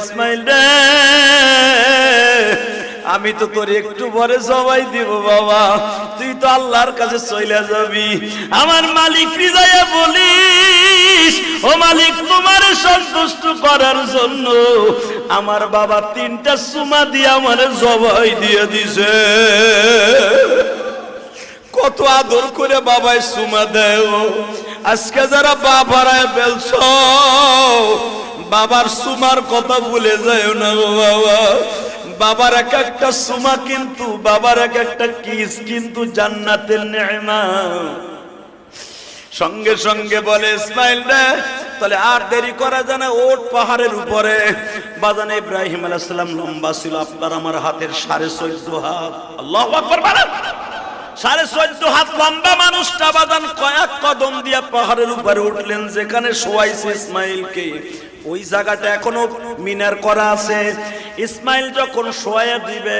ইসমাইল রে আমি তো তোর একটু পরে জবাই দিব বাবা, তুই তো আল্লাহর কাছে চলে যাবি। আমার মালিক রিজায়া বলিস, ও মালিক তোমার সন্তুষ্ট করার জন্য আমার বাবা 3টা সুমা দিয়ে আমার জবাই দিয়ে দিছে। কত আদর করে বাবাই সুমা দেয়। আজকে যারা বাবারায় ফেলছো বাবার সুমার কথা ভুলে যায় না বাবা। বাবার এক একটা সুমা কিন্তু, বাবার এক একটা কিস কিন্তু জান্নাতের নেয়ামত। সঙ্গে সঙ্গে বলে ইসমাইল রে তাহলে আর দেরি করা যায় না, ওঠ পাহাড়ের উপরে। বাজানে ইব্রাহিম আলাইহিস সালাম লম্বা ছিল আপনার আমার হাতের 14.5 হাত। আল্লাহু আকবার বলেন। 14.5 হাত লম্বা মানুষটা বাজান কয়েক কদম দিয়া পাহাড়ের উপরে উঠলেন, যেখানে শোয়াইছে ইসমাইলকে ওই জায়গাটা এখনো মিনার করা আছে। ইসমাইল যখন শোয়া দিবে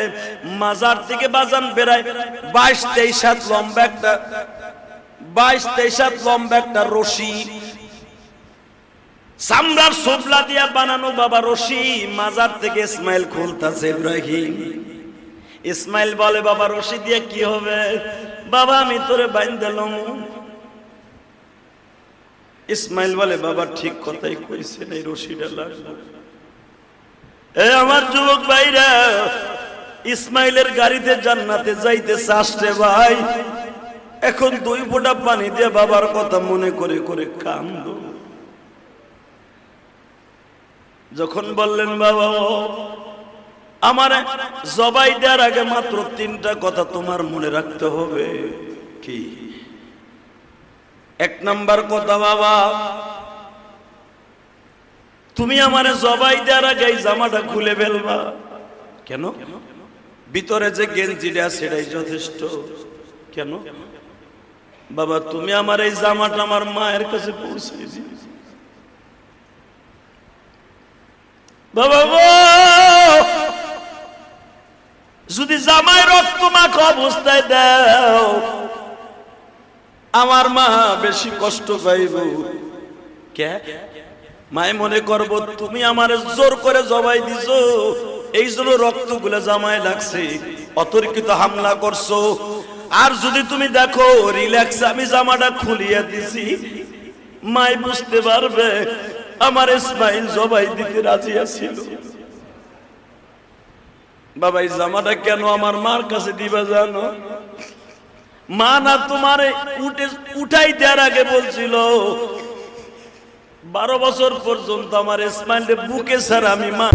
মাজার থেকে বাজান বেরায় 22-23 হাত লম্বা একটা 22-23 হাত লম্বা একটা রশি, চামড়ার সোবলা দিয়া বানানো বাবা রশি মাজার থেকে ইসমাইল খুলতাছে ইব্রাহিম। ইসমাইল বলে বাবা রশি দিয়ে কি হবে? বাবা আমি তোরে বাইন্ধালাম। ইসমাইল বলে বাবা ঠিক কথাই কইছেন, এই রশিটা লাগবে। আমার যুবক ভাইরা ইসমাইলের গাড়িতে জান্নাতে যাইতেছে আসছে ভাই, এখন 2 ফোঁটা পানি দিয়ে বাবার কথা মনে করে করে কান্দ। যখন বললেন বাবা আমার জবাই দেওয়ার আগে মাত্র 3টা কথা তোমার মনে রাখতে হবে। কি? 1 নাম্বার কথা বাবা, তুমি আমার জবাই দেওয়ার আগে এই জামাটা খুলে ফেলবা। কেন? ভিতরে যে গেঞ্জিটা সেটাই যথেষ্ট। কেন? বাবা তুমি আমার এই জামাটা আমার মায়ের কাছে পৌঁছে দিও। বাবা যদি জামাই রক্ত মাখা অবস্থায় দাও আমার মা বেশি কষ্ট পাইব। কে? মায় মনে করবো তুমি আমার জোর করে জবাই দিছো, এই জন্য রক্তগুলো জামাই লাগছে, অতর্কিত হামলা করছো। আর যদি তুমি দেখো রিল্যাক্স আমি জামাটা খুলিয়ে দিছি, মাই বুঝতে পারবে আমার ইসমাইল জবাই দিতে রাজি আছিল। বাবা এই জামাটা কেন আমার মার কাছে দিবা জানো? মা না তোমারে উঠাই দেওয়ার আগে বলছিল 12 বছর পর্যন্ত আমার ইসমাইলের বুকে ছাড়া আমি মা